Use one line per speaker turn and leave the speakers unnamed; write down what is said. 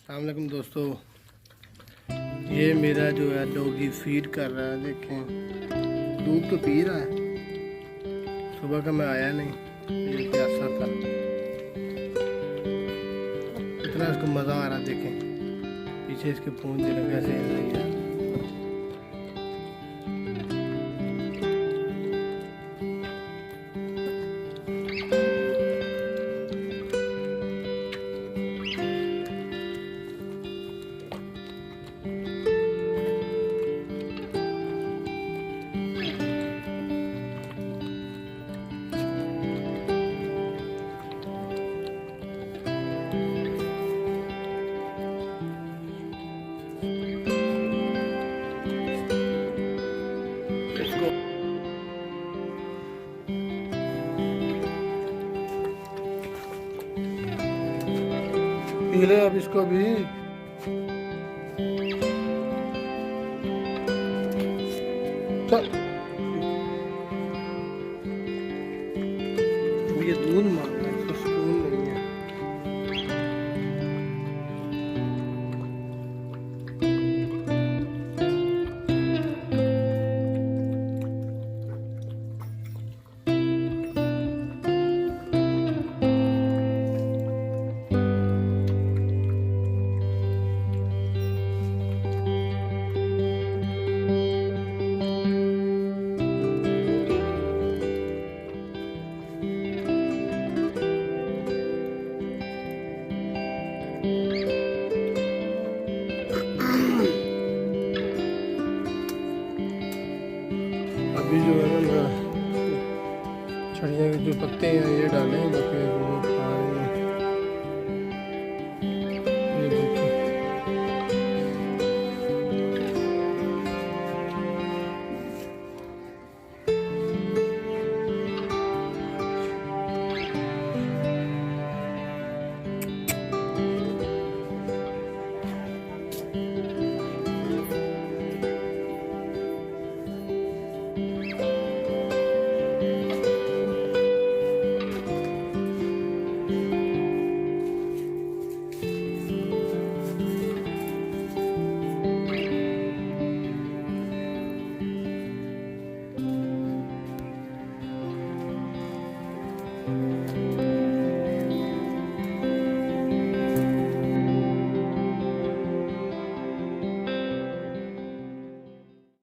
अस्सलाम वालेकुम दोस्तों, ये मेरा जो है डॉगी फीड कर रहा है। देखें, दूध तो पी रहा है। सुबह का मैं आया नहीं, ये प्यासा था। इतना इसको मज़ा आ रहा है। देखें पीछे इसके पूंछ कैसे हिल रही है। इसको पी ले अब इसको भी। चल, ये दूध मांग रहा है, इसको सुकून नहीं है। अभी जो है ना, छड़ियाँ के जो पत्ते हैं ये डालें, बाकी